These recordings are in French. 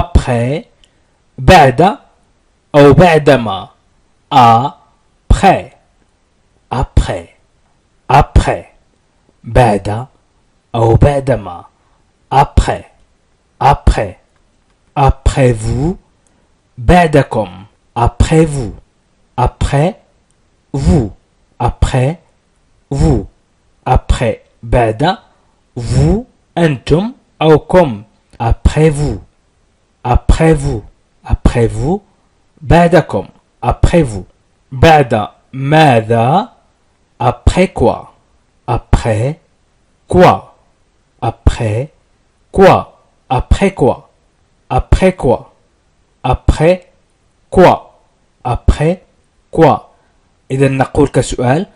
après بعد أو بعدما après après après بعد أو بعدما après après après vous بعدكم après vous après vous après vous après بعد vous أنتم أو كم après vous après vous après vous بعدكم après vous بعد ماذا après quoi après quoi après quoi après quoi après quoi après quoi après quoi إذا نقول كسؤال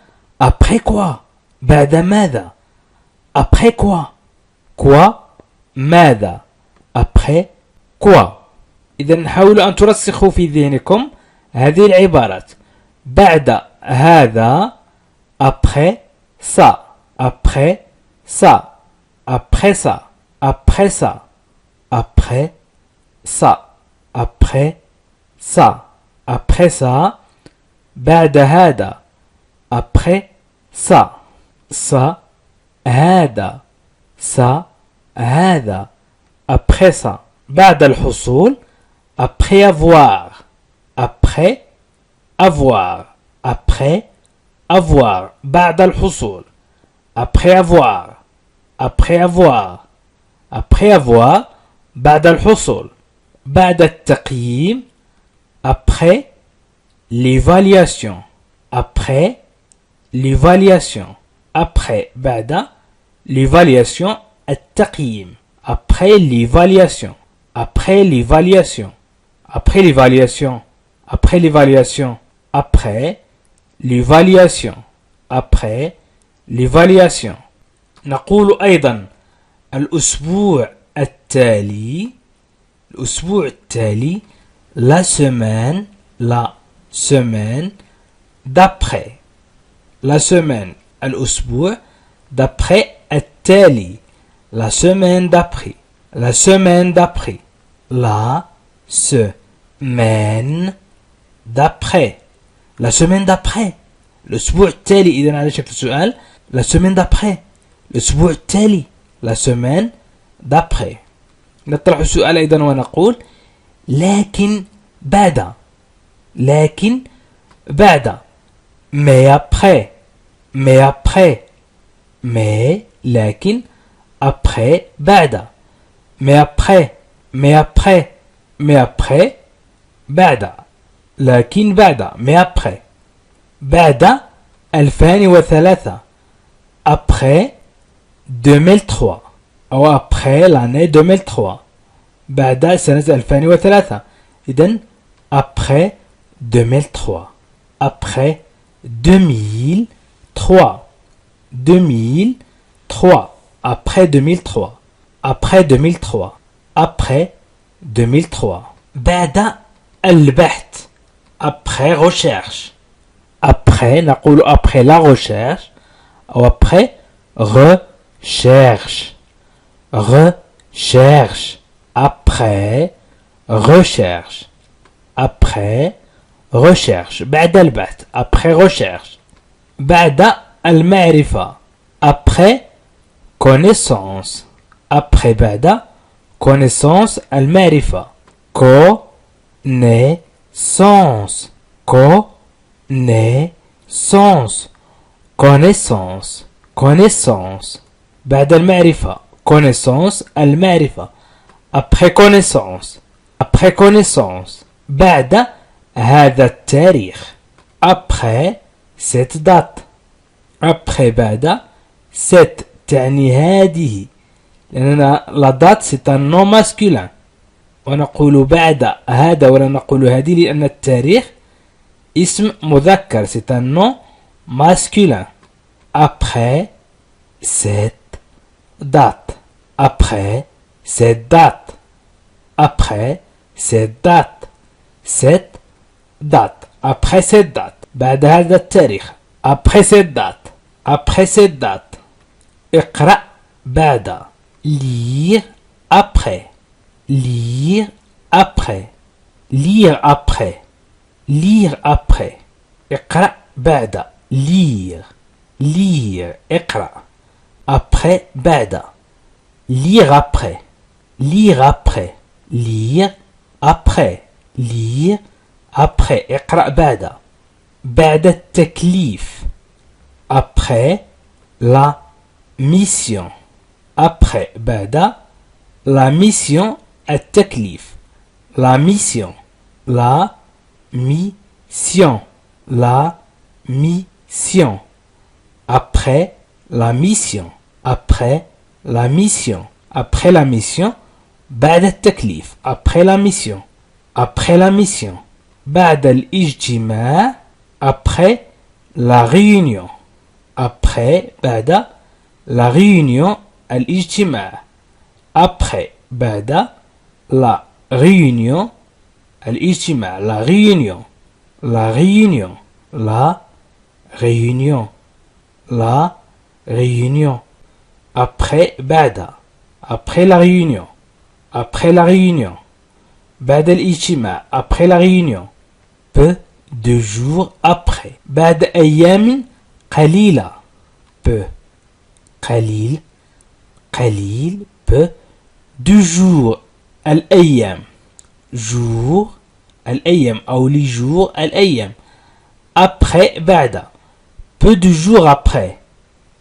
après quoi بعد ماذا après quoi quoi ماذا après quoi إذا حاولوا أن ترسخوا في ذهنكم هذه العبارات بعد هذا après ça après ça après ça après ça après ça après ça après ça بعد هذا après ça ça هذا ça هذا après ça بعد الحصول après avoir après avoir après avoir بعد الحصول après avoir après avoir après avoir بعد الحصول بعد التقييم après l'évaluation après l'évaluation après بعد l'évaluation التقييم après l'évaluation après l'évaluation après l'évaluation après l'évaluation après l'évaluation après l'évaluation نقول أيضا الأسبوع التالي الأسبوع التالي la semaine d'après la semaine الأسبوع d'après التالي la semaine d'après la semaine d'après la semaine d'après la semaine d'après الأسبوع التالي إذا على شكل سؤال la semaine d'après الأسبوع التالي la semaine d'après نطرح السؤال أيضا ونقول لكن بعد mais après لكن après بعد mais après بعد لكن بعد mais après بعد 2003 après 2003 أو après l'année 2003 بعد سنة 2003 إذن après 2003 après 2003 après 2003 après 2003 après 2003 بعد البحث après recherche après نقول après la recherche ou après recherche après recherche بعد البحث après recherche بعد المعرفة après connaissance après بعد connaissance المعرفة connaissance بعد المعرفة connaissance المعرفة après connaissance بعد هذا التاريخ après cette date après بعد cette تعني هذه لأن la date c'est un nom masculin ونقول بعد هذا ولا نقول هذه لأن التاريخ اسم مذكر c'est un nom masculin après cette date après cette date après cette date cette date après cette date بعد هذا التاريخ après cette date après cette date اقرأ بعد lire après après lire après lire après اقرأ بعد lire lire اقرأ après بعد lire après lire après lire après lire après اقرأ بعد التكليف après la mission après بعد la mission التكليف la mission la mission la mission après la mission après la mission après la mission بعد التكليف après la mission après la mission بعد الاجتماع après la réunion après بعد la réunion الاجتماع après بعد la réunion الاجتماع la réunion la réunion la réunion la réunion après بعد après la réunion après la réunion بعد الاجتماع après la réunion peu de jours après بعد أيام قليلة peu قليل قليل peu de jours الأيام jour الأيام أو les jours الأيام après بعد peu de jours après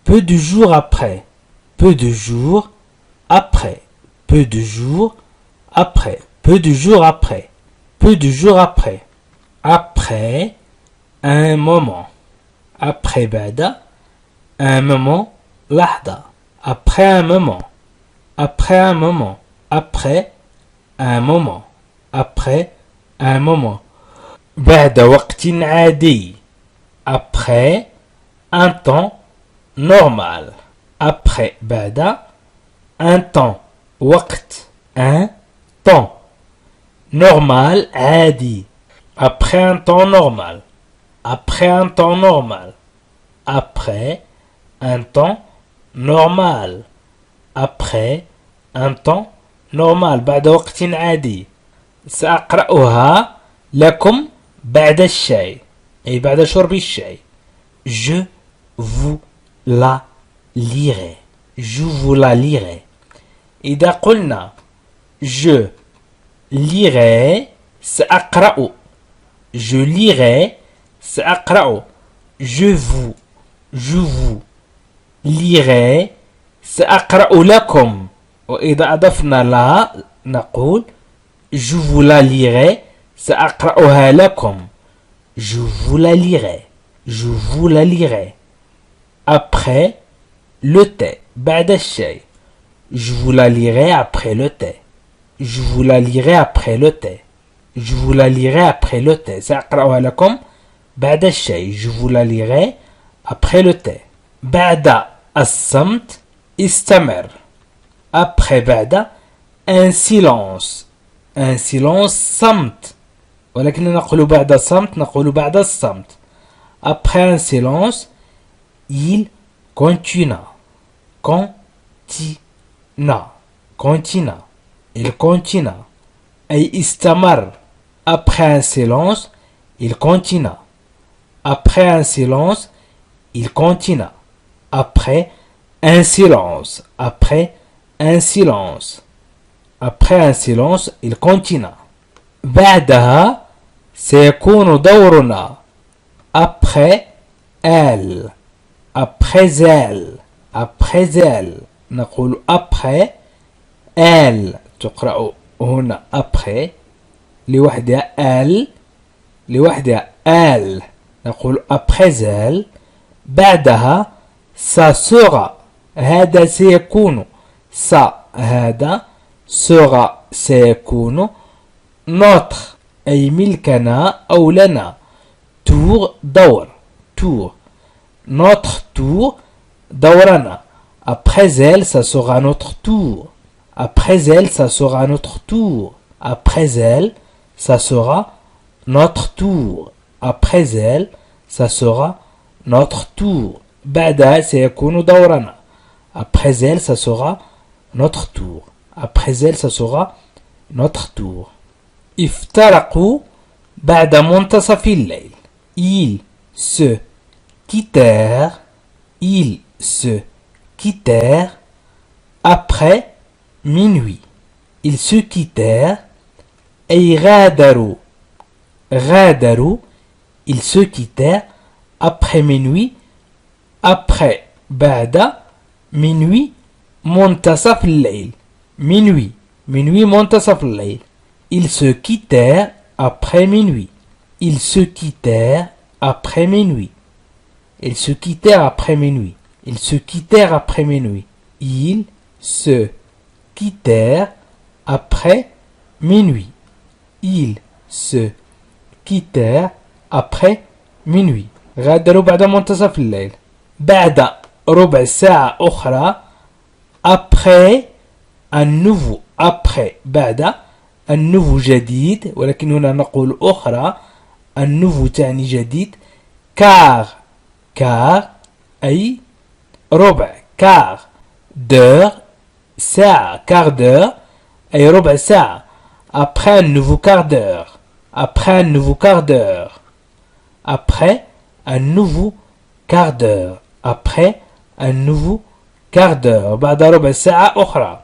peu de jours après peu de jours après peu de jours après peu de jours après peu de jours après après un moment après بعد un moment لحظة après un moment après un moment après un moment après un moment بعد وقت عادي après un temps normal après بعد un temps وقت un temps normal عادي après un temps normal après un temps normal après un temps normal après un temps normal بعد وقت عادي سأقرأها لكم بعد الشاي أي بعد شرب الشاي je vous la lirai je vous la lirai إذا قلنا je lirai سأقرأ je lirai سأقرأ je vous lirai سأقرأ لكم وإذا أضفنا لا نقول je vous la lirai سأقرأها لكم je vous la lirai je vous la lirai après le thé بعد الشاي je vous la lirai après le thé je vous la lirai après le thé je vous la lirai après le thé سأقرأها لكم بعد الشاي je vous la lirai après le thé بعد الصمت استمر après بعد un silence صمت ولكن نقول بعد الصمت نقول بعد الصمت après un silence il continua il continua أي استمر après un silence il continua après un silence il continua après un silence après un silence après un silence il continua بعدها سيكون دورنا après elle après elle نقول après elle تقرأ هنا après لوحدها elle لوحدها elle نقول après elle بعدها ça sera هذا سيكون ça هذا sera سيكون notre أي ملكنا أو لنا tour دور tour notre tour دورنا après elle ça sera notre tour après elle ça sera notre tour après elle ça sera notre tour après elle ça sera notre tour بعدها سيكون دورنا après elle ça sera notre tour après elle ça sera notre tour افترقوا بعد منتصف الليل. Ils se quittèrent. Ils se quittèrent après minuit. Ils se quittèrent. أي غادروا. غادروا. Ils se quittèrent après minuit. Après بعد minuit منتصف الليل. Minuit. Minuit منتصف الليل. Ils se quittèrent après minuit. Ils se quittèrent après minuit. Ils se quittèrent après minuit. Ils se quittèrent après minuit. Ils se quittèrent après minuit. Ils se quittèrent après minuit. غادروا بعد منتصف الليل. بعد ربع ساعة أخرى. Après un nouveau. Après بعد النوفو جديد، ولكن هنا نقول أخرى. النوفو تعني جديد. car أي ربع. car d'heure ساعة. quart d'heure أي ربع ساعة. après un nouveau quart d'heure. après un nouveau quart d'heure. après un nouveau quart d'heure. après un nouveau quart d'heure. بعد ربع ساعة أخرى.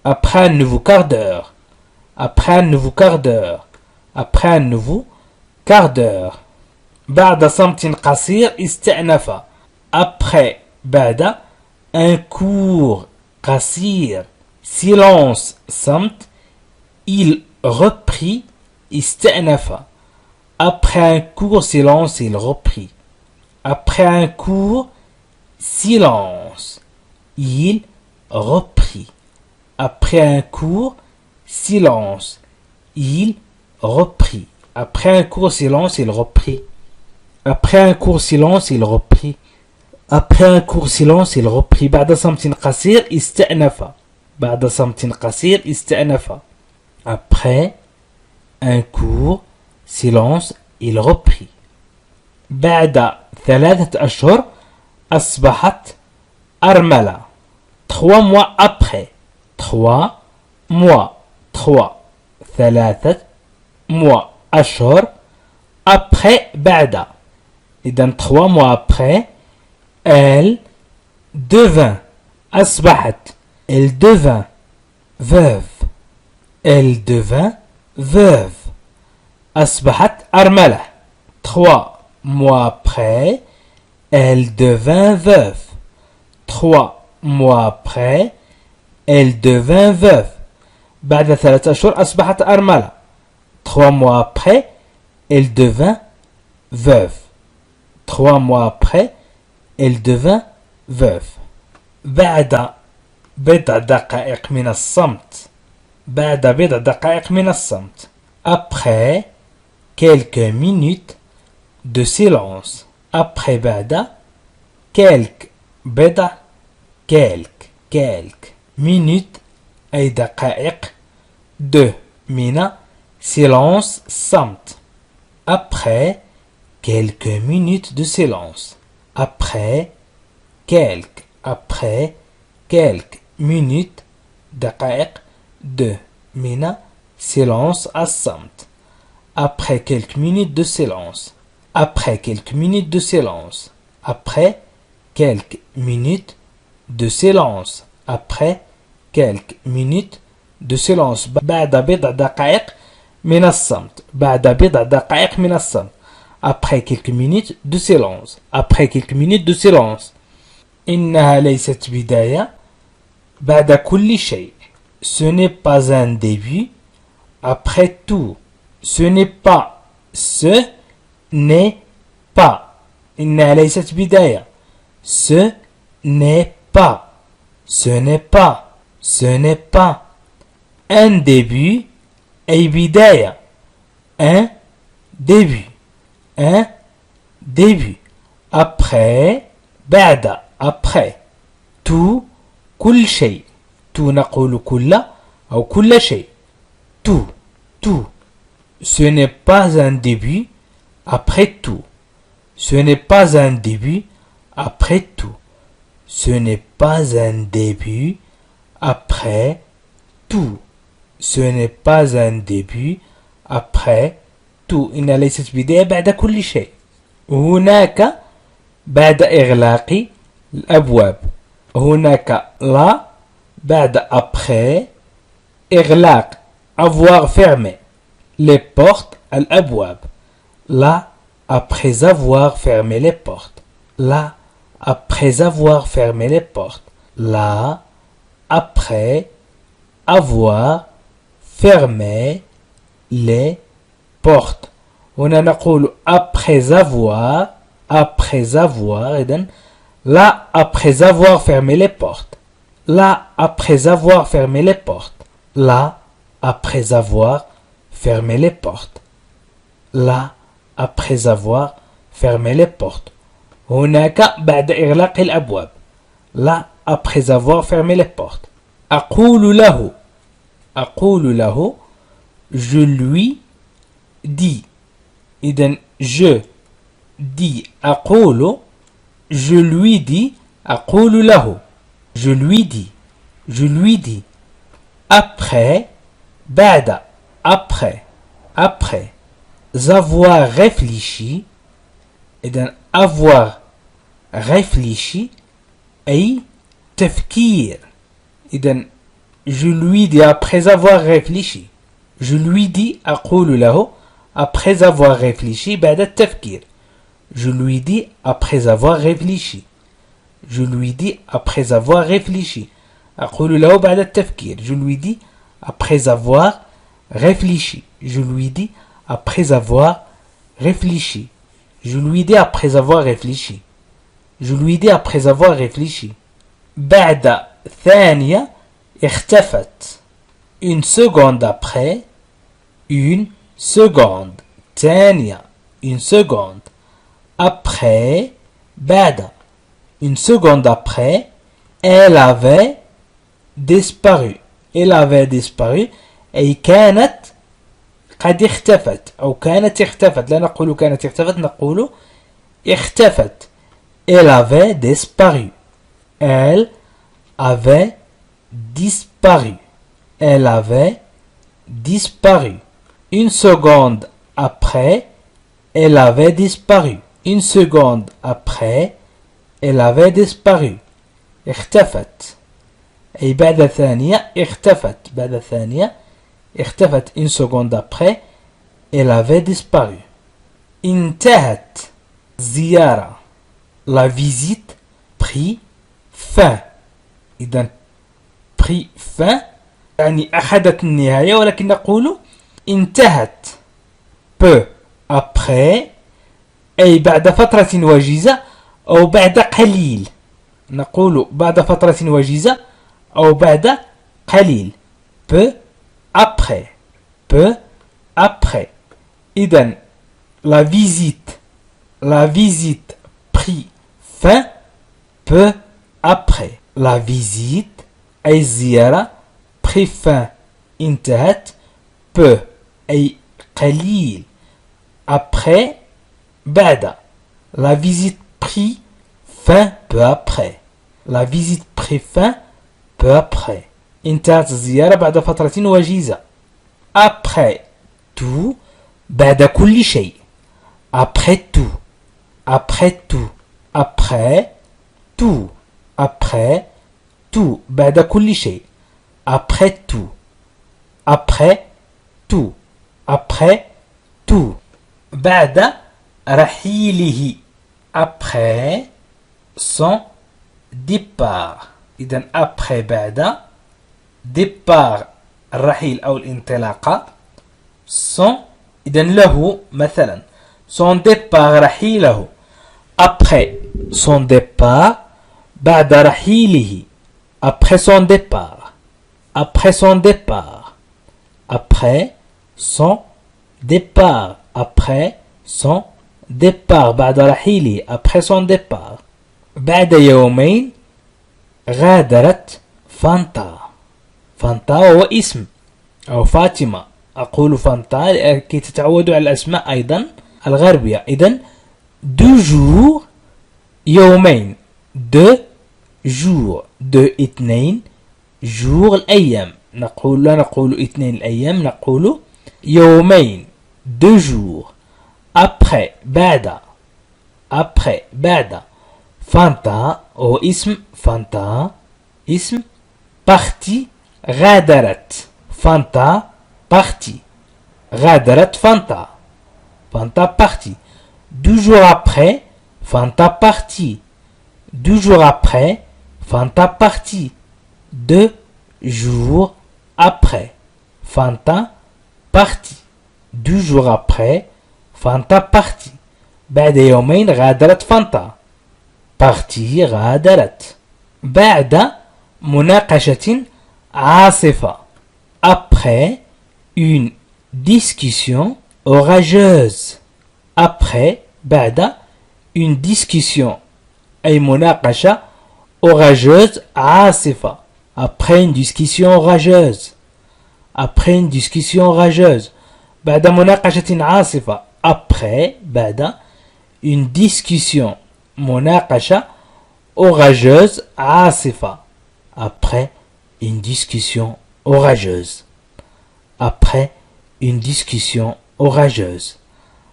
après un nouveau quart d'heure. après un nouveau quart d'heure. après un nouveau quart d'heure. بعد صمت قصير استأنف. après بعد un court قصير silence صمت. il reprit استأنف. après un court silence il reprit. après un court silence il reprit. après un court silence il reprit. après un court silence il reprit. après un court silence il reprit. après un court silence il reprit. بعد صمت قصير استأنف. بعد صمت قصير استأنف. après un court silence il reprit. بعد 3 أشهر أصبحت أرملة. 3 mois après. 3 mois. 3 mois أشهر. après بعد. إذن 3 mois après elle devint. أصبحت. elle devint veuve. elle devint veuve. أصبحت أرملة. 3 mois après elle devint veuve. 3 mois après elle devint veuve. بعد 3 أشهر أصبحت أرملة. 3 mois après elle devint veuve. 3 mois après elle devint veuve. بعد بضع دقائق من الصمت. بعد بضع دقائق من الصمت. après quelques minutes de silence. après بعد quelques بضع quelques minutes أي دقائق de من silence صمت. après quelques minutes de silence. après quelques minutes دقائق de من silence الصمت. après quelques minutes de silence. après quelques minutes de silence. après quelques minutes de silence. après quelques minutes de silence. بعد بضع دقائق من الصمت. بعد بضع دقائق من الصمت. après quelques minutes de silence. après quelques minutes de silence. إنها ليست بداية. بعد كل شيء. ce n'est pas un début. après tout. ce n'est pas. ce n'est pas. إنها ليست بداية. ce n'est pas. ce n'est pas. ce n'est pas. un début أي بداية. un début. un début. après بعد. après tout كل شيء. tout نقول كل أو كل شيء. tout tout. ce n'est pas un début après tout. ce n'est pas un début après tout. ce n'est pas un début après tout. ce n'est pas un début après tout إن ليست بداية بعد كل شيء. هناك بعد إغلاق الأبواب. هناك لا بعد après إغلاق avoir fermé les portes الأبواب. Là après avoir fermé les portes. Là après avoir fermé les portes. Là après avoir fermé les portes. هنا نقول après avoir إذن là après avoir fermé les portes. Là après avoir fermé les portes. Là après avoir fermé les portes. Là après avoir fermé les portes. هناك بعد إغلاق الأبواب. Là après avoir fermé les portes. أقول له je lui dis. إذن je dis أقول je lui dis أقول له je lui dis après بعد après avoir réfléchi. إذن avoir réfléchi أي تفكير. إذن je lui dis après avoir réfléchi. Je lui dis أقول له après avoir réfléchi بعد التفكير. Je lui dis après avoir réfléchi. Je lui dis après avoir réfléchi. أقول له بعد التفكير. Je lui dis après avoir réfléchi. Je lui dis après avoir réfléchi. Je lui dis après avoir réfléchi. Je lui dis après avoir réfléchi. بعد ثانية اختفت. Une seconde après. Une seconde. ثانية. Une seconde. Après. بعد. Une seconde après. Elle avait disparu. Elle avait disparu. أي كانت قد اختفت أو كانت اختفت. لا نقول كانت اختفت نقول اختفت. Elle avait disparu. Elle avait disparu. Elle avait disparu. Une seconde après, elle avait disparu. Une seconde après, elle avait disparu. اختفت. أي بعد ثانية اختفت. بعد ثانية اختفت. Une seconde après, elle avait disparu. انتهت زيارة. La visite prit fin. إذا prit fin يعني أخذت النهاية ولكن نقول انتهت peu après أي بعد فترة وجيزة أو بعد قليل. نقول بعد فترة وجيزة أو بعد قليل. peu après. peu après. إذن la visite prit fin peu après. La visite أي الزيارة prit fin انتهت peu أي قليل après بعد. La visite prit fin peu après. La visite prit fin peu après. انتهت الزيارة بعد فترة وجيزة. Après tout بعد كل شيء. Après tout. Après tout. Après tout. Après tout بعد كل شيء. Après tout. Après tout. Après tout. بعد رحيله. Après son départ. إذن après بعد départ الرحيل أو الانطلاقة. son إذن له مثلا son départ رحيله. Après son départ بعد رحيله. Après son départ. Après son départ. Après son départ. Après son départ. بعد رحيله. Après son départ. بعد يومين غادرت فانتا. فانتا هو اسم أو فاطمة. أقول فانتا كي تتعودوا على الأسماء أيضا الغربية. إذن deux jours يومين. deux jours. deux اثنين jour الأيام. لا نقول اثنين الأيام نقول يومين 2 jours après بعد فانتا هو اسم فانتا اسم partie غادرت فانتا partie غادرت فانتا partie 2 jours après Fanta partie 2 jours après Fanta partie 2 jours après Fanta partie 2 jours après Fanta partie بعد يومين غادرت فانتا partie غادرت بعد مناقشة عاصفة après une discussion orageuse après بعد une discussion أي مناقشة orageuse عاصفة après une discussion orageuse après une discussion orageuse بعد مناقشة عاصفة après بعد une discussion مناقشة orageuse عاصفة après une discussion orageuse après une discussion orageuse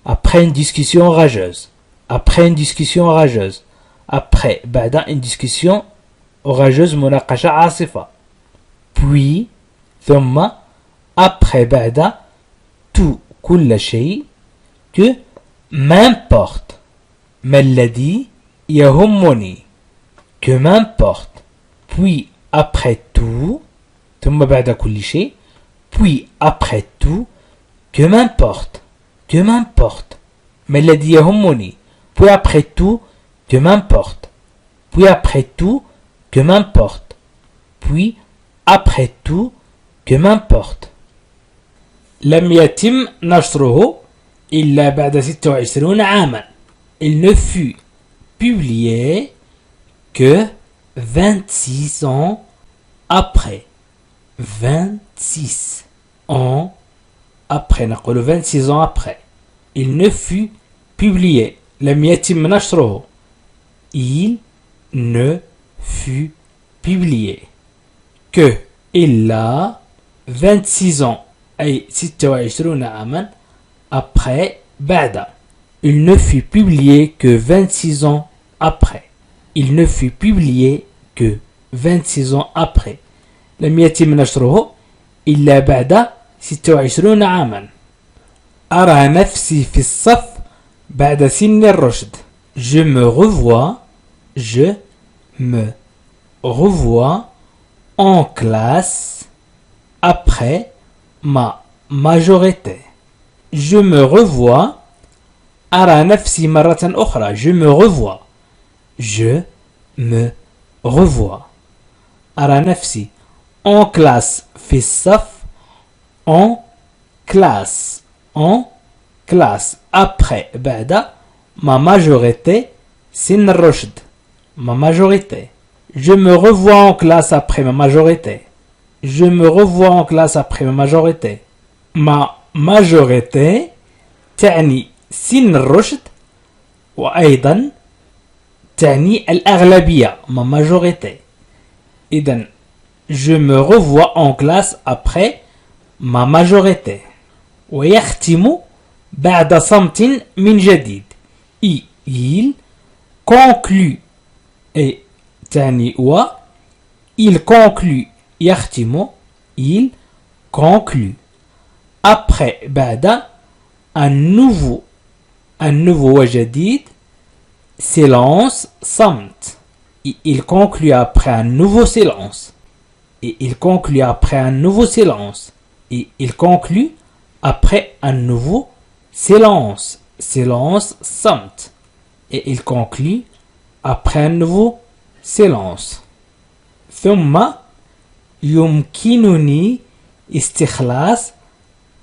après une discussion orageuse après une discussion orageuse après بعد une discussion orageuse مناقشة عاصفة puis ثم après بعد tout كل شيء que m'importe ما الذي يهمني que m'importe puis après tout ثم بعد كل شيء puis après tout que m'importe ما الذي يهمني puis après tout que m'importe puis après tout que m'importe puis après tout que m'importe لم يتم نشره إلا بعد 26 عاما il ne fut publié que 26 ans après 26 ans après نقول 26 ans après il ne fut publié لم يتم نشره il ne fut publié que إلا 26 ans أي 26 عاما après بعد il ne fut publié que 26 ans après il ne fut publié que 26 ans après لم يتم نشره إلا بعد 26 عاما أرى نفسي في الصف بعد سن الرشد je me revois en classe après ma majorité je me revois أرى نفسي مرة أخرى je me revois أرى نفسي en classe في الصف en classe après بعد ma majorité سن الرشد ma majorité je me revois en classe après ma majorité je me revois en classe après ma majorité ma majorité تعني سن الرشد وأيضا تعني الأغلبية ma majorité إذن je me revois en classe après ma majorité ويختم بعد صمت من جديد il conclut et تعني و il conclut يختم il conclut après بعد un nouveau وجديد silence صمت il conclut après un nouveau silence et il conclut après un nouveau silence et il conclut après un nouveau silence صمت et il conclut après un nouveau silence ثم يمكنني استخلاص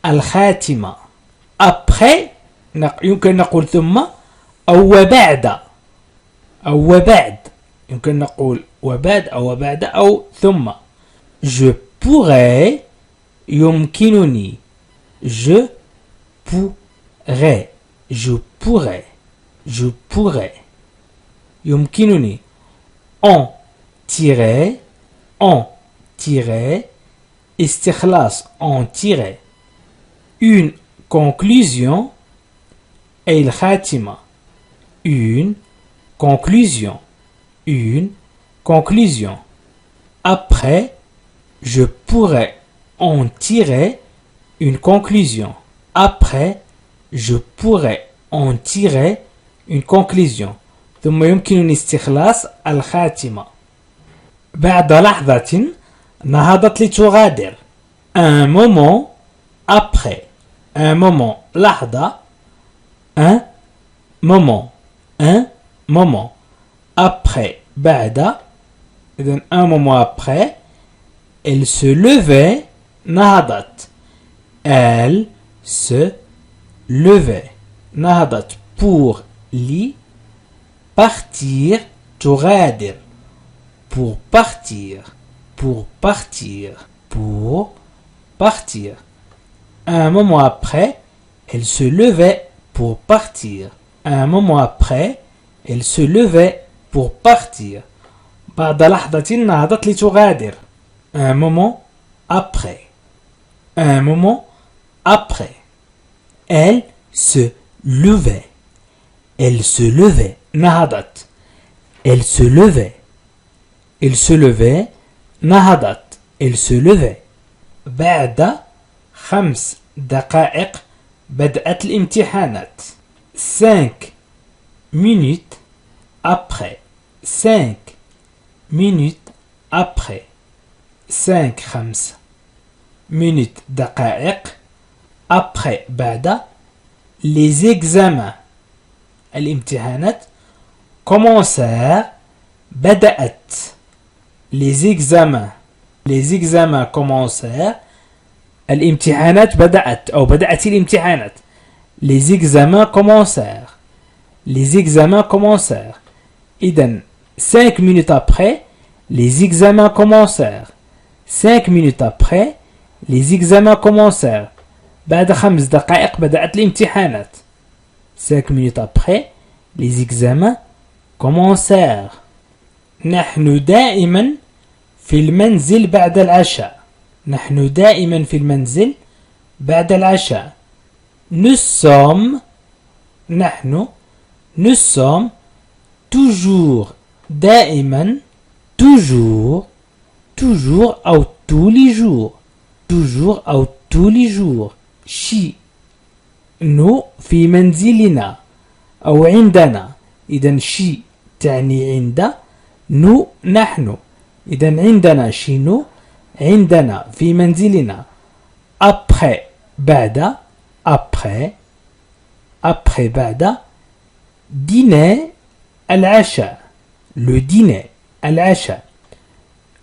الخاتمة après يمكن نقول ثم أو وبعد يمكن نقول وبعد أو وبعد أو ثم je pourrais يمكنني je pourrais يمكنني en tirer استخلاص en tirer Une conclusion أي الخاتمة. Une conclusion. Une conclusion. Après, je pourrais en tirer une conclusion. Après, je pourrais en tirer une conclusion. ثم يمكنني استخلاص الخاتمة. بعد لحظة نهضت لتغادر. Un moment après. Un moment لحظة. Un moment. Un moment. Après بعد. إذن un moment après. Elle se levait. نهضت. Elle se levait. نهضت pour لي partir. تغادر. Pour partir. Pour partir. Pour partir. Un moment après, elle se levait pour partir. Un moment après, elle se levait pour partir. بعد لحظة نهضت لتغادر. Un moment après. Un moment après. Elle se levait. Elle se levait. نهضت. Elle se levait. Elle se levait. نهضت. Elle se levait. بعد 5 دقائق بدأت الامتحانات. 5 minutes après. 5 minutes après. 5 minutes دقائق après بعد les examens. الامتحانات commencèrent بدأت. Les examens. Les examens commencèrent. الامتحانات بدأت أو بدأت الامتحانات. Les examens commencèrent. Les examens commencèrent. إذن 5 minutes après, les examens commencèrent. 5 minutes après, les examens commencèrent. بعد 5 دقائق بدأت الامتحانات. 5 minutes après, les examens commencèrent. نحن دائما في المنزل بعد العشاء. نحن دائما في المنزل بعد العشاء. Nous sommes نحن nous sommes toujours دائما toujours toujours أو tous les jours toujours أو tous les jours شي nous في منزلنا أو عندنا. إذن شي تعني عند. nous نحن. إذن عندنا شي nous. عندنا في منزلنا. après بعد. après après بعد dîner العشاء. le dîner العشاء.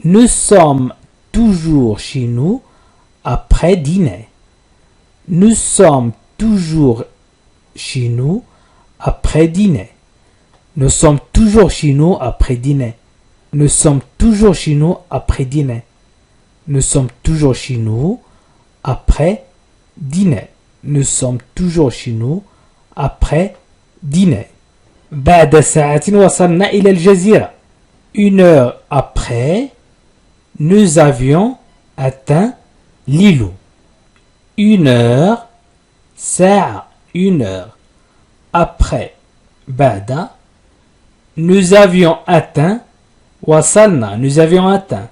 nous sommes toujours chez nous après dîner. nous sommes toujours chez nous après dîner. nous sommes toujours chez nous après dîner. nous sommes toujours chez nous après dîner. nous sommes toujours chez nous après dîner. nous sommes toujours chez nous après dîner. بعد ساعة وصلنا إلى الجزيرة. 1 heure après, nous avions atteint l'îlot. 1 heure, ساعة, 1 heure. Après, بعد, nous avions atteint, وصلنا, nous avions atteint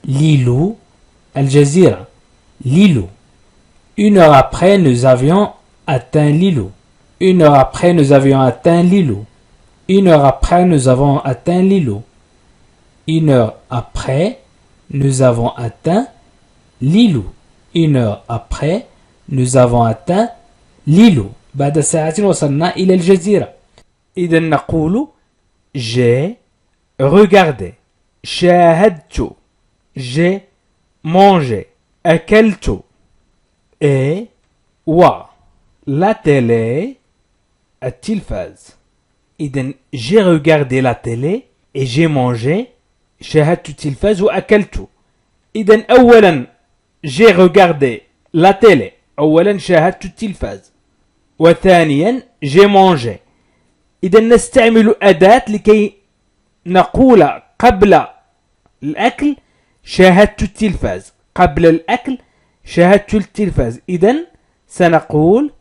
l'îlot, الجزيرة, l'îlot. 1 heure après, nous avions atteint l'îlot. 1 heure après, nous avions atteint l'îlot. 1 heure après, nous avons atteint l'îlot. 1 heure après, nous avons atteint l'îlot. 1 heure après, nous avons atteint l'îlot. بعد ساعة وصلنا إلى الجزيرة. إذا نقول j'ai regardé. شاهدت. j'ai mangé. أكلت. et la télé التلفاز. إذن j'ai regardé la télé et j'ai mangé. شاهدت التلفاز وأكلت. إذن أولا j'ai regardé la télé. أولا شاهدت التلفاز. وثانيا j'ai mangé. إذن نستعمل أداة لكي نقول قبل الأكل شاهدت التلفاز. قبل الأكل شاهدت التلفاز. إذن سنقول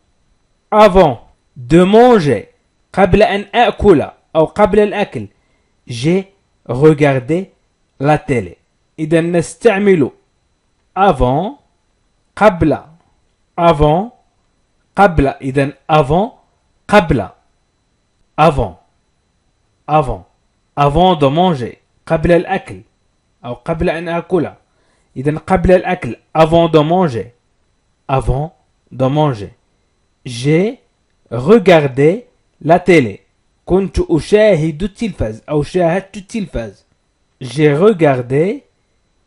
avant de manger قبل أن أكل أو قبل الأكل j'ai regardé la télé. إذا نستعمل avant قبل avant قبل إذا avant قبل avant avant de manger قبل الأكل أو قبل أن أكل إذا قبل الأكل avant de manger j'ai regardé la télé كنت أشاهد التلفاز أو شاهدت التلفاز j'ai regardé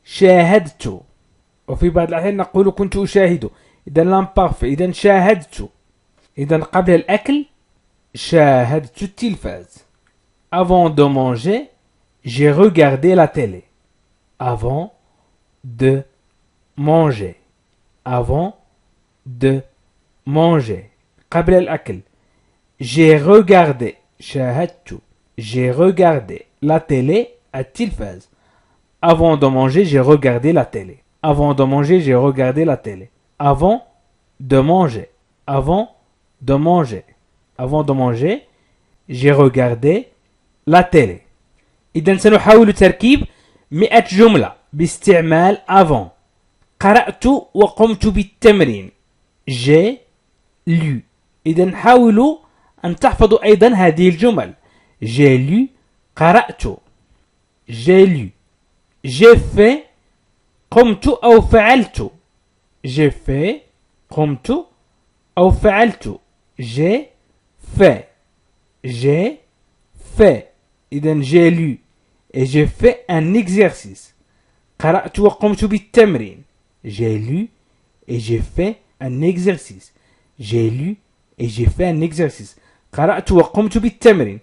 شاهدت وفي بعض الأحيان نقول كنت أشاهد إذا l'imparfait إذا شاهدت إذا قبل الأكل شاهدت التلفاز avant de manger j'ai regardé la télé avant de manger avant de manger قبل الأكل j'ai regardé شاهدت j'ai regardé la télé التلفاز avant de manger j'ai regardé la télé avant de manger j'ai regardé la télé avant de manger avant de manger avant de manger j'ai regardé la télé. إذن سنحاول تركيب 100 جملة باستعمال avant. قرأت وقمت بالتمرين. j'ai lu. إذن حاولوا أن تحفظوا أيضا هذه الجمل. j'ai lu قرأت. j'ai lu. j'ai fait قمت أو فعلت. j'ai fait قمت أو فعلت. j'ai fait. j'ai fait. إذن j'ai lu et j'ai fait un exercice. قرأت وقمت بالتمرين. j'ai lu et j'ai fait un exercice. j'ai lu et j'ai fait un exercice. قرأت وقمت بالتمرين.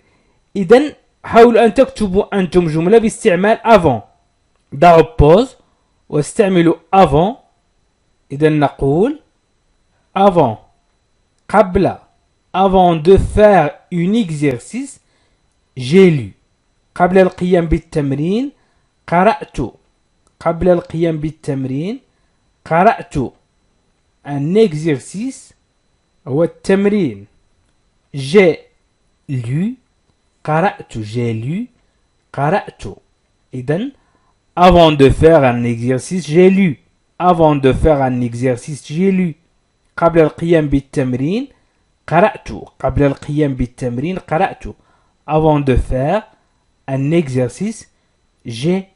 إذن حاولوا أن تكتبوا أنتم جملة باستعمال avant. ضعوا pause واستعملوا avant. إذن نقول avant قبل avant de faire un exercice j'ai lu. قبل القيام بالتمرين قرأت. قبل القيام بالتمرين قرأت. un exercice هو التمرين. j'ai lu قرأت. j'ai lu قرأت. إذن avant de faire un exercice j'ai lu. avant de faire un exercice j'ai lu. قبل القيام بالتمرين قرأت. قبل القيام بالتمرين قرأت. avant de faire un exercice j'ai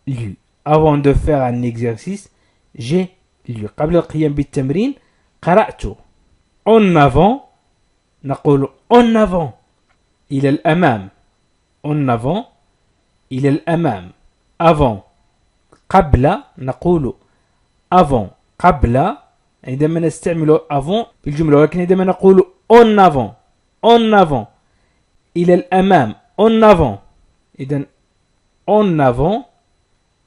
lu. avant de faire un exercice j'ai lu. قبل القيام بالتمرين قرأت. en avant نقول en avant إلى الأمام. en avant إلى الأمام. avant قبل نقول avant قبل عندما نستعمل avant بالجملة ولكن عندما نقول en avant en avant إلى الأمام en avant إذن en avant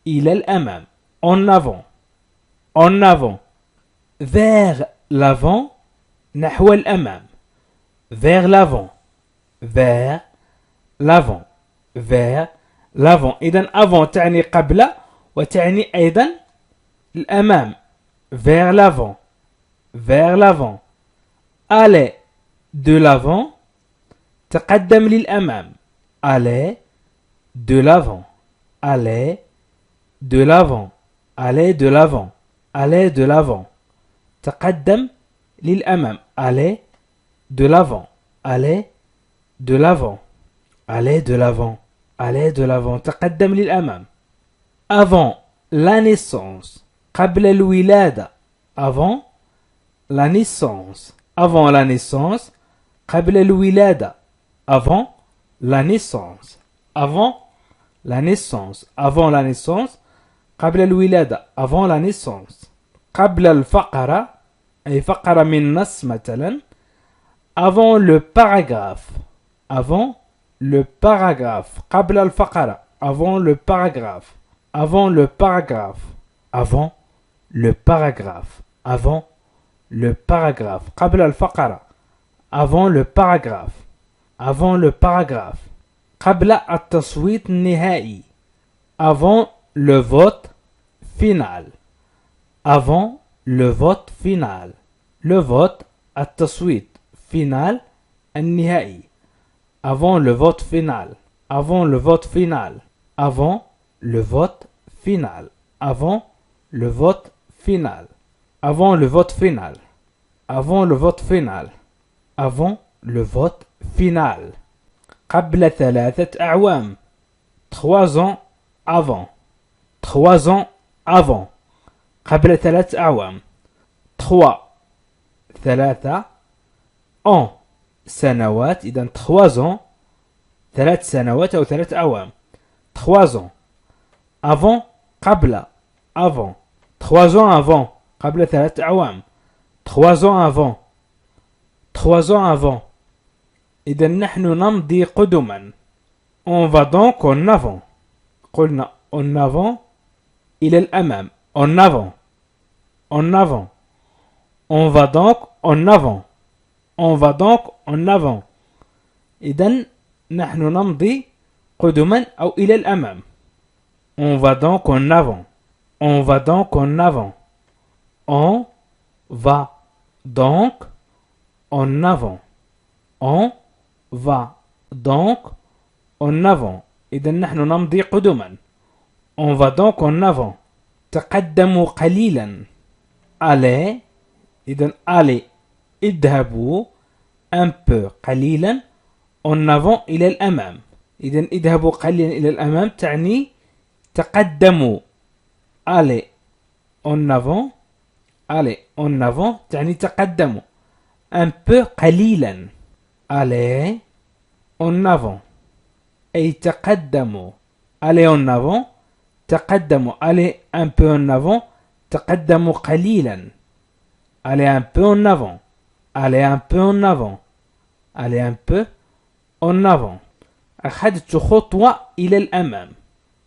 إلى الأمام en avant en avant vers l'avant نحو الأمام vers l'avant vers l'avant vers l'avant إذن avant تعني قبل وتعني أيضا الأمام vers l'avant vers l'avant aller de l'avant تقدم للأمام aller de l'avant aller de l'avant aller de l'avant aller de l'avant تقدم للأمام aller de l'avant aller de l'avant aller de l'avant aller de l'avant تقدم للأمام avant la naissance قبل الولادة avant la naissance avant la naissance قبل الولادة avant la naissance avant la naissance avant la naissance قبل الولادة avant la naissance قبل الفقرة أي فقرة من نص مثلا avant le paragraphe avant le paragraphe قبل الفقرة avant le paragraphe avant le paragraphe avant le paragraphe avant le paragraphe قبل الفقرة avant le paragraphe avant le paragraphe قبل التصويت النهائي avant le vote final avant le vote final le vote التصويت final النهائي avant le vote final avant le vote final avant le vote final avant le vote final avant le vote final avant le vote final avant le vote final قبل 3 أعوام 3 ans avant 3 ans avant قبل 3 أعوام 3 ans سنوات إذا 3 ans 3 سنوات أو 3 أعوام 3 ans avant قبل avant 3 ans avant قبل 3 أعوام 3 ans avant 3 ans avant إذا نحن نمضي قدما on va donc en avant قلنا en avant إلى الأمام en avant en avant on va donc en avant on va donc en avant إذا نحن نمضي قدما أو إلى الأمام on va donc en avant on va donc en avant on va donc en avant on va donc en avant إذا نحن نمضي قدما on va donc en avant تقدموا قليلا allez إذا allez اذهبوا un peu قليلا en avant إلى الأمام إذا اذهبوا قليلا إلى الأمام تعني تقدموا allez en avant allez en avant تعني تقدموا un peu قليلا allez en avant أي تقدموا allez en avant تقدموا allez un peu en avant تقدموا قليلا allez un peu en avant allez un peu en avant allez un peu en avant أخذت خطوة إلى الأمام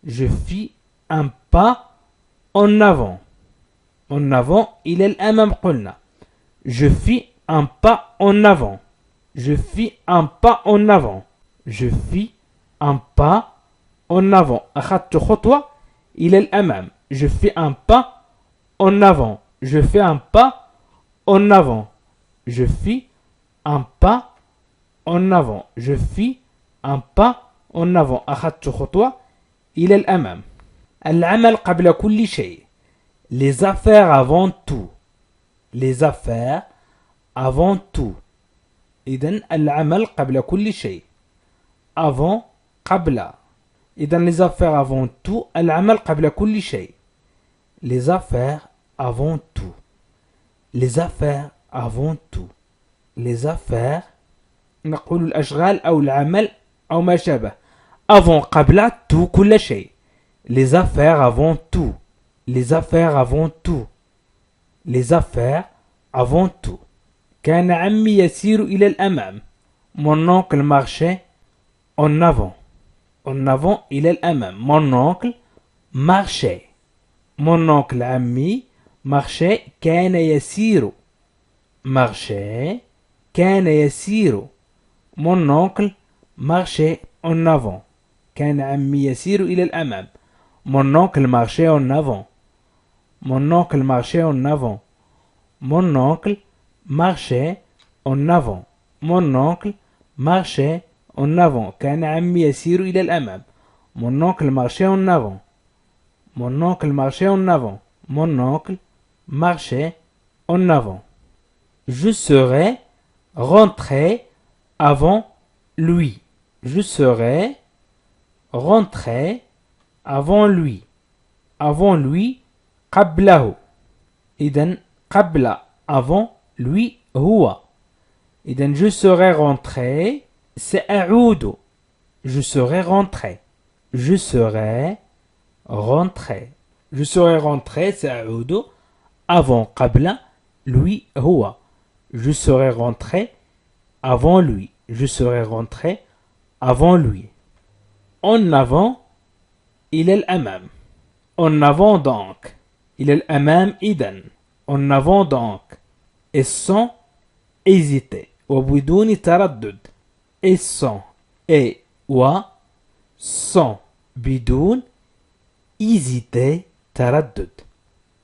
je fis un pas en avant en avant إلى الأمام قلنا je fis un pas en avant je fis un pas en avant je fis un pas en avant أخذت خطوة إلى الأمام je fais un pas en avant je fais un pas en avant je fis un pas en avant je fis un pas en avant أخذت خطوة إلى الأمام العمل قبل كل شيء les affaires avant tout les affaires avant tout إذن العمل قبل كل شيء avant قبل إذن les affaires avant tout العمل قبل كل شيء les affaires avant tout les affaires avant tout les affaires نقول الأشغال أو العمل أو ما شابه avant قبل tout كل شيء les affaires avant tout les affaires avant tout les affaires avant tout كان عمي يسير إلى الأمام mon oncle marchait en avant إلى الأمام mon oncle marchait mon oncle عمي marchait كان يسير marchait كان يسير mon oncle marchait en avant كان عمي يسير إلى الأمام mon oncle marchait en avant mon oncle marchait en avant mon oncle marchait en avant mon oncle marchait en avant كان عمي يسير إلى الأمام mon oncle marchait en avant mon oncle marchait en avant mon oncle marchait en avant je serai rentré avant lui je serai rentré avant lui قبله إذن قبل avant lui هو إذن je serai rentré سأعود je serai rentré je serai rentré je serai rentré سأعود avant قبل lui هو je serai rentré avant lui je serai rentré avant lui en avant إلى الأمام en avant donc إلى الأمام إذن en avant donc et sans hésiter وبدون تردد et sans et و sans بدون hésiter تردد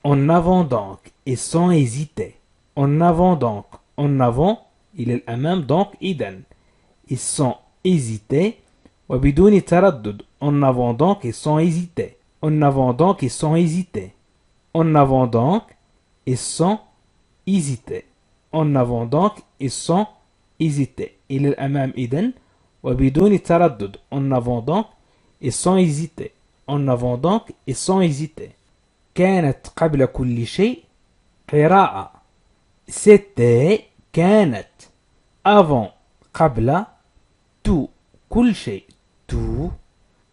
en avant donc et sans hésiter En avant donc. En avant, il est l'amam donc إذن. Ils sont hésités. وبدون تردد. En avant donc, ils sont hésités. En avant donc, ils sont hésités. En avant donc, ils sont hésités. En avant donc, ils sont hésités. Il est l'amam إذن. وبدون تردد. En avant donc, ils sont hésités. En avant donc, ils sont hésités. كانت قبل كل شيء قراءة. C'était كانت avant قبل tout كل شيء tout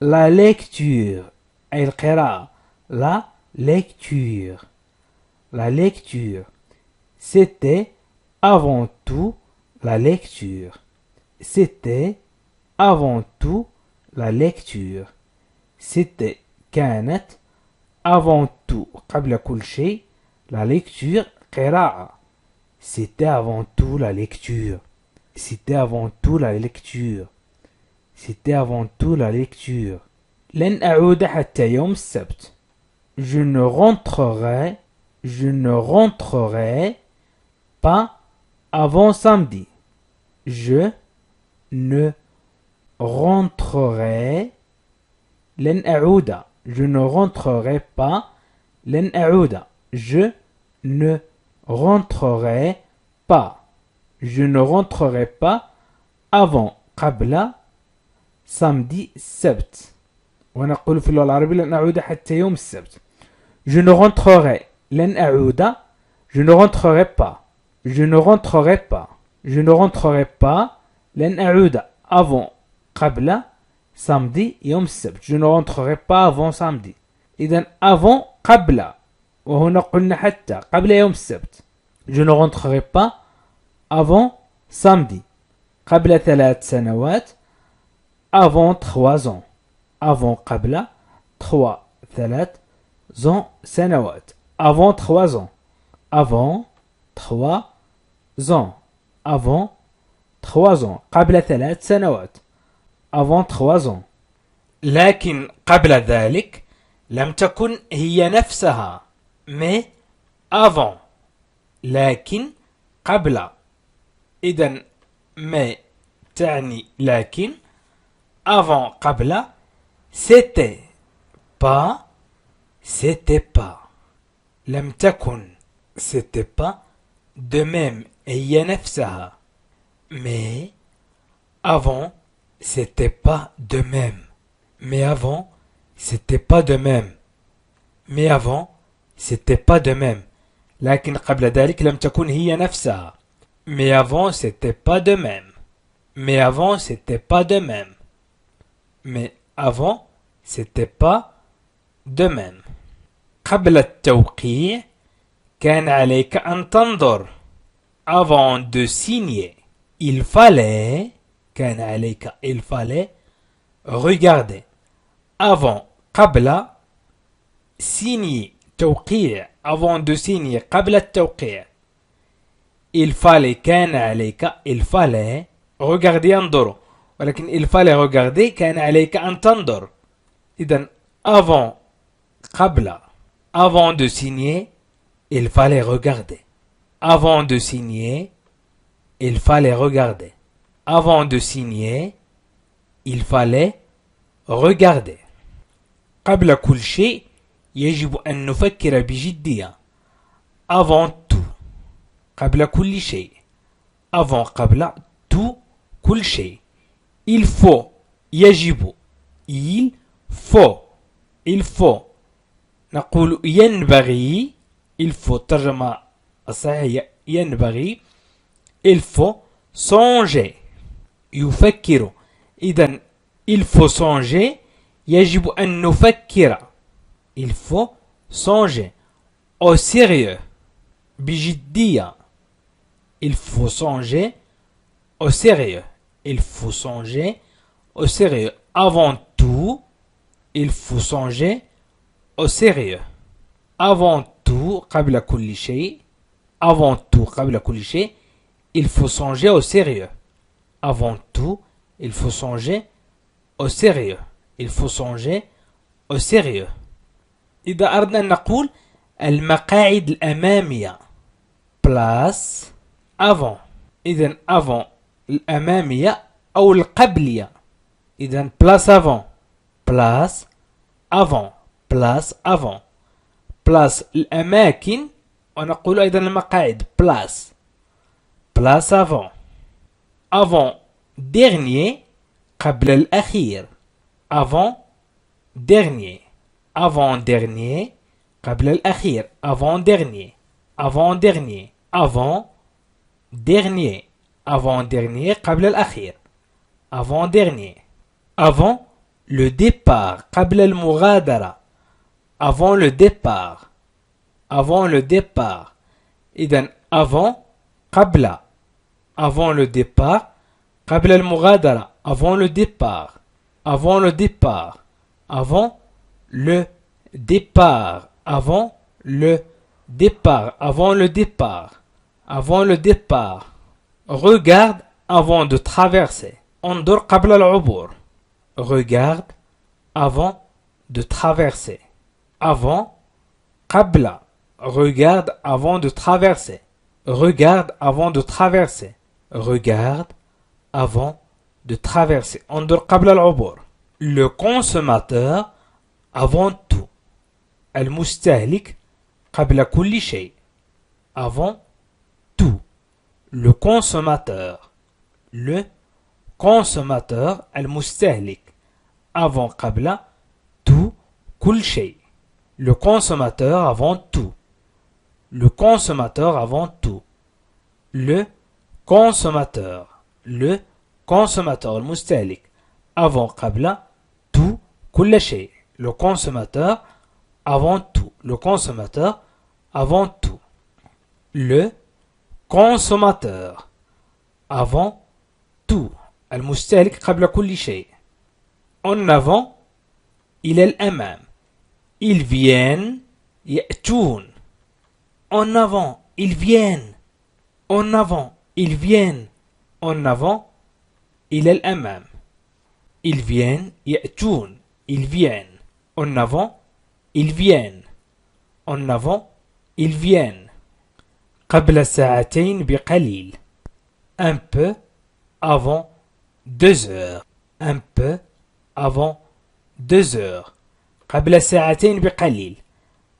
la lecture أي القراءة la lecture la lecture c'était avant tout la lecture c'était avant tout la lecture c'était كانت avant tout قبل كل شيء la lecture قراءة C'était avant tout la lecture. C'était avant tout la lecture. C'était avant tout la lecture. لن أعود حتى يوم السبت. Je ne rentrerai pas avant samedi. Je ne rentrerai لن أعود. Je ne rentrerai pas لن أعود. Je ne rentrerai pas. Je ne rentrerai pas avant قبل samedi السبت. ونقول في اللغة العربية لن أعود حتى يوم السبت. Je ne rentrerai لن أعود. Je ne rentrerai pas. Je ne rentrerai pas. Je ne rentrerai pas لن أعود avant قبل samedi يوم السبت. Je ne rentrerai pas avant samedi. إذن avant قبل وهنا قلنا حتى قبل يوم السبت. Je ne rentrerai pas avant samedi. قبل 3 سنوات avant 3 ans. avant قبل 3 سنوات avant 3 ans. avant 3 ans. avant 3 ans. قبل 3 سنوات avant 3 ans. لكن قبل ذلك لم تكن هي نفسها mais avant. لكن قبل إذن mais تعني لكن avant قبل c'était pas لم تكن c'était pas de même هي نفسها mais avant c'était pas de même mais avant c'était pas de même mais avant c'était pas de même لكن قبل ذلك لم تكن هي نفسها mais avant c'était pas de même mais avant c'était pas de même mais avant c'était pas de même قبل التوقيع كان عليك أن تنظر avant de signer il fallait كان عليك il fallait regarder avant قبل signer توقيع avant de signer قبل التوقيع il fallait كان عليك il fallait regarder ينظر ولكن il fallait regarder كان عليك أن تنظر إذن avant قبل avant de signer il fallait regarder avant de signer il fallait regarder avant de signer il fallait regarder قبل كل شيء يجب أن نفكر بجدية avant tout قبل كل شيء avant قبل tout كل شيء il faut يجب il faut نقول ينبغي il faut ترجمة صحيحة ينبغي il faut songer يفكر إذن il faut songer يجب أن نفكر il faut songer au sérieux بجدية il faut songer au sérieux il faut songer au sérieux avant tout il faut songer au sérieux avant tout قبل كل شيء avant tout قبل كل شيء il faut songer au sérieux avant tout il faut songer au sérieux il faut songer au sérieux إذا أردنا أن نقول المقاعد الأمامية place avant. إذن avant الأمامية أو القبلية. إذن place avant. place avant. place avant. place الأماكن ونقول أيضا المقاعد place. place avant. avant dernier قبل الأخير. avant dernier. avant dernier قبل الأخير. avant dernier. avant dernier. avant dernier. avant dernier قبل الأخير. avant dernier. avant le départ قبل المغادرة. avant le départ. avant le départ. إذن avant قبل. avant le départ قبل المغادرة. avant le départ. avant le départ. avant le départ. avant le départ. avant le départ. avant le départ. regarde avant de traverser. انظر قبل العبور. regarde avant de traverser. avant قبل. regarde avant de traverser. regarde avant de traverser. regarde avant de traverser. انظر قبل العبور. le consommateur avant tout. المستهلك قبل كل شيء. avant tout. le consommateur. le consommateur المستهلك avant قبل tout كل شيء. le consommateur avant tout. le consommateur avant tout. le consommateur. le consommateur المستهلك avant قبل tout كل شيء. le consommateur avant tout. le consommateur avant tout. le consommateur avant tout. المستهلك قبل كل شيء. en avant إلى الأمام. ils viennent يأتون. en avant ils viennent. en avant ils viennent. en avant إلى الأمام. ils viennent يأتون. ils viennent. en avant ils viennent. en avant ils viennent. قبل ساعتين بقليل. un peu avant 2 heures. un peu avant 2 heures. قبل ساعتين بقليل.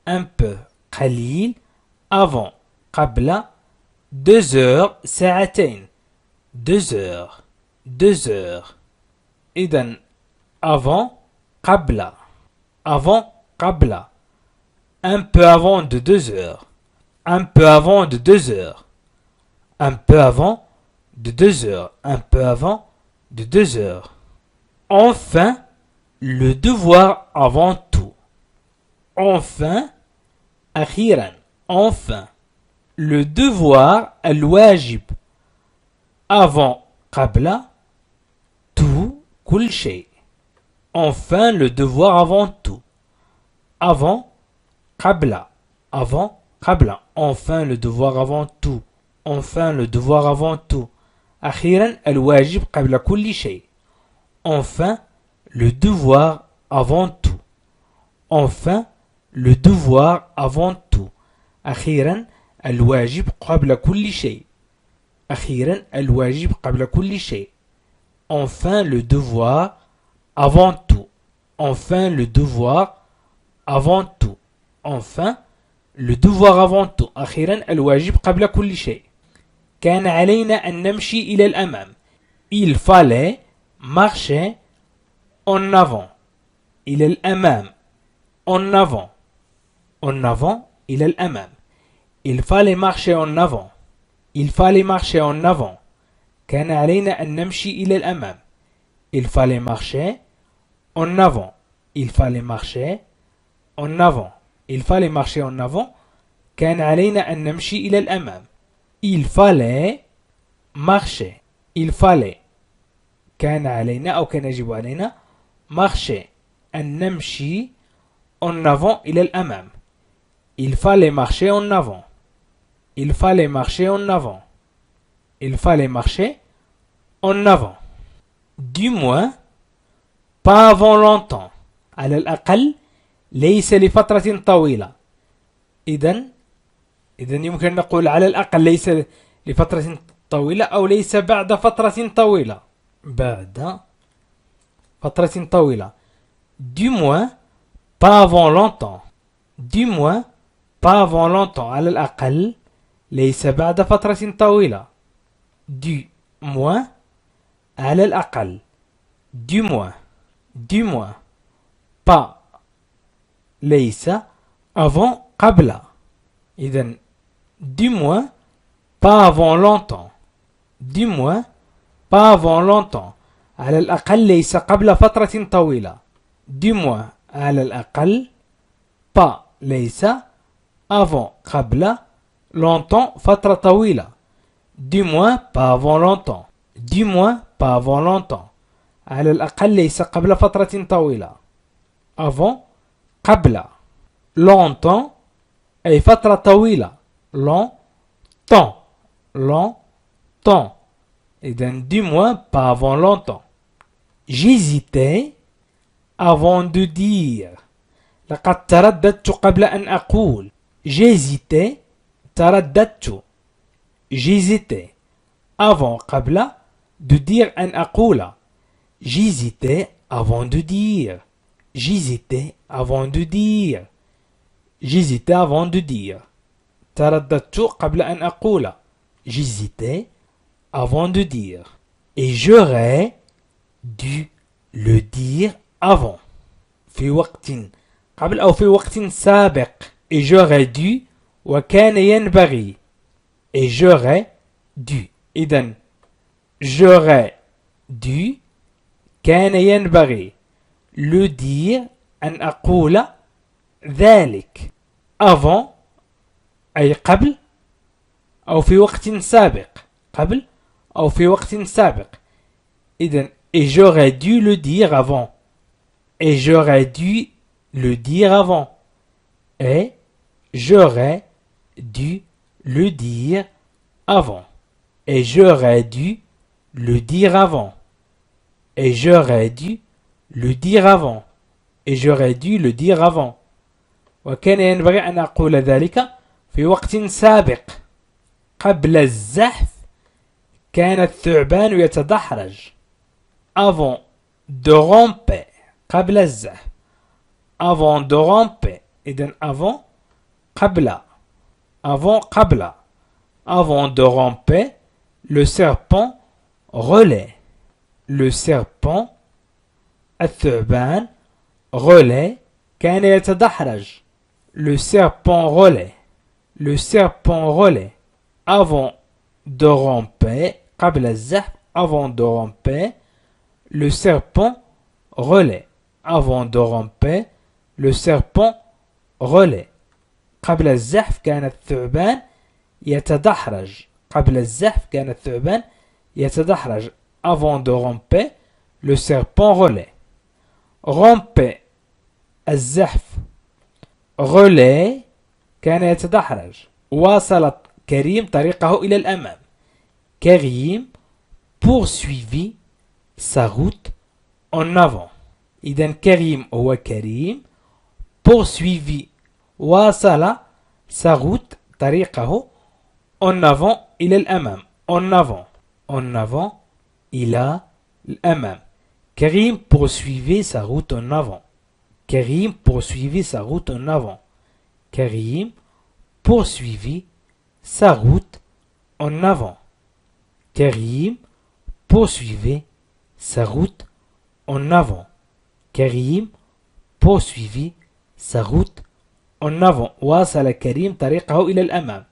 un peu قليل avant قبل 2 heures ساعتين. 2 heures. 2 heures. إذن avant قبل. avant قبل. un peu avant de 2 heures. un peu avant de 2 heures. un peu avant de 2 heures. un peu avant de 2 heures. enfin le devoir avant tout. enfin أخيرا. enfin le devoir الواجب avant قبل tout كل شيء. enfin le devoir avant tout. avant قبل. avant قبل. enfin le devoir avant tout. enfin le devoir avant tout. أخيرا الواجب قبل كل شيء. enfin le devoir avant tout. enfin le devoir avant tout. أخيرا الواجب قبل كل شيء. أخيرا الواجب قبل كل شيء. enfin le devoir avant tout. enfin le devoir avant tout. enfin le devoir avant tout. أخيرا الواجب قبل كل شيء. كان علينا أن نمشي إلى الأمام. il fallait marcher en avant. إلى الأمام. en avant. en avant إلى الأمام. il fallait marcher en avant. il fallait marcher en avant. كان علينا أن نمشي إلى الأمام. il fallait marcher en avant. il fallait marcher en avant. il fallait marcher en avant. كان علينا أن نمشي إلى الأمام. il fallait marcher. il fallait كان علينا أو كان يجب علينا marcher أن نمشي en avant إلى الأمام. il fallait marcher en avant. il fallait marcher en avant. il fallait marcher en avant. du moins pas avant longtemps. على الأقل ليس لفترة طويلة. إذن إذا يمكن نقول على الأقل ليس لفترة طويلة أو ليس بعد فترة طويلة. بعد فترة طويلة. Du moins, pas avant longtemps. Du moins, pas avant longtemps. على الأقل ليس بعد فترة طويلة. Du moins, على الأقل. Du moins. Du moins. Pas ليس avant قبل. إذن du moins pas avant longtemps. Du moins pas avant longtemps. على الأقل ليس قبل فترة طويلة. Du moins على الأقل. pas ليس. avant قبل. longtemps فترة طويلة. Du moins pas avant longtemps. Du moins pas avant longtemps. على الأقل ليس قبل فترة طويلة. avant قبل. longtemps أي فترة طويلة. longtemps. longtemps. إذن du moins pas avant longtemps. J'hésitais avant de dire. لقد ترددت قبل أن أقول. J'hésitais. ترددت. J'hésitais avant قبل de dire أن أقول. J'hésitais avant de dire. J'hésitais avant de dire. J'hésitais avant de dire. ترددت قبل أن أقول. J'hésitais avant de dire. Et j'aurais dû le dire avant. في وقت قبل أو في وقت سابق. Et j'aurais dû وكان ينبغي. Et j'aurais dû. إذن j'aurais dû كان ينبغي le dire أن أقول ذلك avant أي قبل أو في وقت سابق. قبل أو في وقت سابق. إذن et j'aurais dû le dire avant. Et j'aurais dû le dire avant. Et j'aurais dû le dire avant. Et j'aurais dû le dire avant. Et j'aurais dû le dire avant. Et j'aurais dû le dire avant. وكان ينبغي أن أقول ذلك في وقت سابق. قبل الزحف كان الثعبان يتدحرج. Avant de ramper. قبل الزحف. Avant de ramper. إذن avant قبل. Avant قبل. Avant de ramper, le serpent relaie. Le serpent الثعبان relaie كان يتدحرج. Le serpent relaie. Le serpent relaie. Avant de ramper, قبل الزحف. Avant de ramper, le serpent relaie. Avant de ramper, le serpent relaie. قبل الزحف كان الثعبان يتدحرج. قبل الزحف كان الثعبان يتدحرج. Avant de ramper, le serpent relaie. Ramper الزحف. relaie كان يتدحرج. واصل كريم طريقه إلى الأمام. كريم poursuivit sa route en avant. إذن كريم هو كريم. poursuivit واصل sa route طريقه en avant إلى الأمام. en avant. en avant إلى الأمام. كريم poursuivait sa route en avant. كريم poursuivit sa route en avant. كريم poursuivit sa route en avant. كريم poursuivait sa route en avant. كريم poursuivit sa route en avant. واصل كريم طريقه إلى الأمام.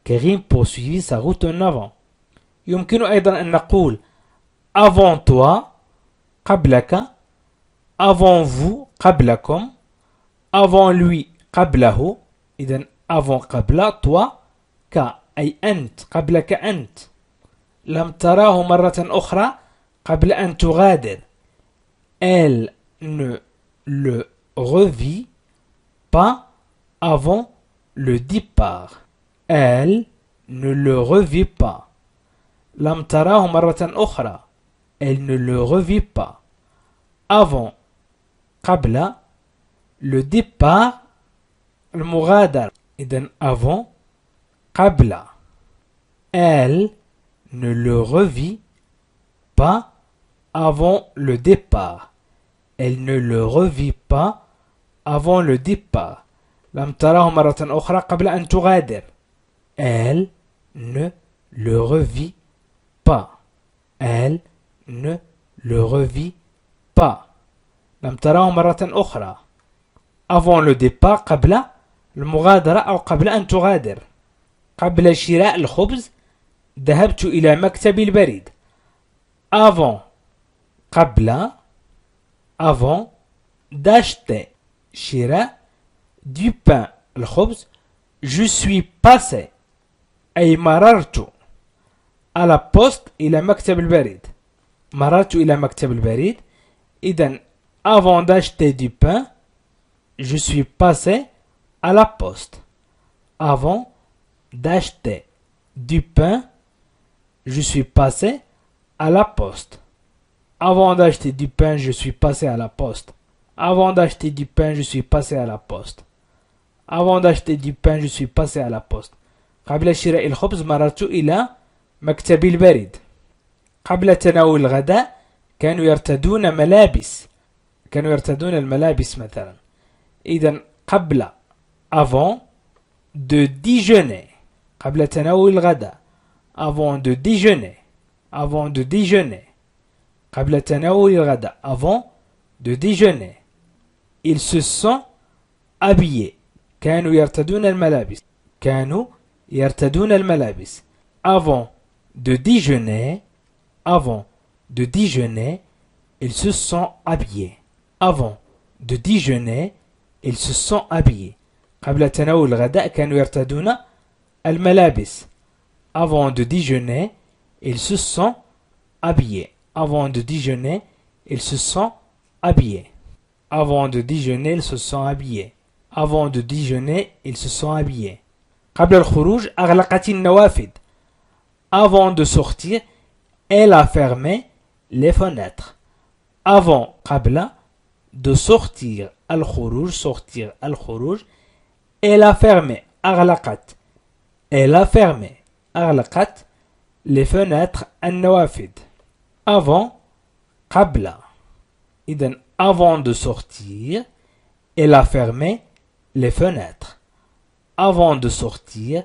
كريم poursuivit sa route en avant. يمكن أيضا أن نقول avant toi قبلك. avant vous قبلكم. avant lui قبله. إذن avant قبل toi ك أي أنت قبلك أنت. لم تراه مرة أخرى قبل أن تغادر. Elle ne le revit pas avant le départ. Elle ne le revit pas. لم تراه مرة أخرى. Elle ne le revit pas. Avant قبل le départ المغادرة. إذن avant قبل. Elle ne le revit pas avant le départ. Elle ne le revit pas avant le départ. لم تراه مرة أخرى قبل أن تغادر. Elle ne le revit pas. Elle ne le revit pas. لم تراه مرة أخرى. Avant le départ قبل المغادرة أو قبل أن تغادر. قبل شراء الخبز ذهبت إلى مكتب البريد. Avant قبل avant d'acheter شراء du pain الخبز je suis passé أي مررت à la poste إلى مكتب البريد. مررت إلى مكتب البريد. إذن avant d'acheter du pain je suis passé à la poste. Avant d'acheter du pain je suis passé à la poste. Avant d'acheter du pain je suis passé à la poste. Avant d'acheter du pain je suis passé à la poste. Avant d'acheter du pain je suis passé à la poste. قبل شراء الخبز مررت إلى مكتب البريد. قبل تناول الغداء كانوا يرتدون ملابس. كانوا يرتدون الملابس مثلا. إذن قبل avant de déjeuner. قبل تناول الغداء avant de déjeuner. Avant de déjeuner. قبل تناول الغداء avant de déjeuner. Ils se sont habillés. كانوا يرتدون الملابس. كانوا يرتدون الملابس. Avant de déjeuner. Avant de déjeuner. Ils se sont habillés. Avant de déjeuner. Ils se sont habillés. قبل تناول الغداء كانوا يرتدون الملابس. Avant de déjeuner. Ils se sont habillés. Avant de déjeuner. Ils se sont habillés. Avant de déjeuner, ils se sont habillés. Avant de déjeuner, ils se sont habillés. قبل الخروج أغلقت النوافذ. Avant de sortir, elle a fermé les fenêtres. Avant قبل de sortir الخروج sortir الخروج elle a fermé أغلقت. Elle a fermé أغلقت les fenêtres النوافذ. Avant قبل. إذن avant de sortir, elle a fermé les fenêtres. Avant de sortir,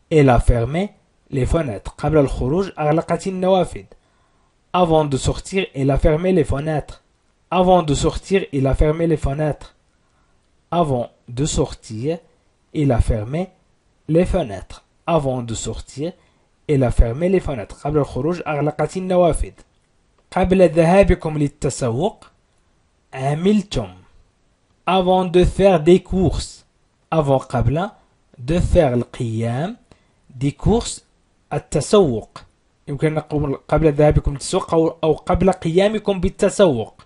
elle a fermé les fenêtres. قبل الخروج أغلقت النوافذ. Avant de sortir, elle a fermé les fenêtres. Avant de sortir, elle a fermé les fenêtres. Avant de sortir, elle a fermé les fenêtres. Avant de sortir, elle a fermé les fenêtres. قبل الخروج أغلقت النوافذ. قبل ذهابكم للتسوق عملتم. Avant de faire des courses. Avant قبل de faire القيام des courses التسوق. يمكن نقول قبل ذهابكم للتسوق أو قبل قيامكم بالتسوق.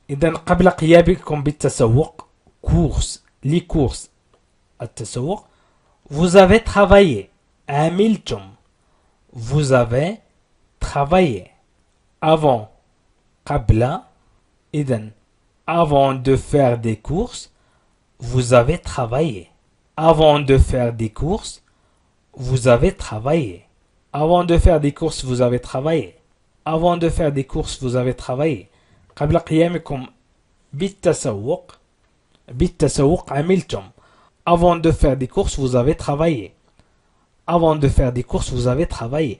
إذن قبل قيامكم بالتسوق courses les courses التسوق. Vous avez travaillé. عملتم. Vous avez travaillé. Avant قبل. إذن avant de faire des courses vous avez travaillé. Avant de faire des courses vous avez travaillé. Avant de faire des courses vous avez travaillé. Avant de faire des courses vous avez travaillé. قبل قيامكم بالتسوق. بالتسوق عملتم. Avant de faire des courses vous avez travaillé. Avant de faire des courses vous avez travaillé.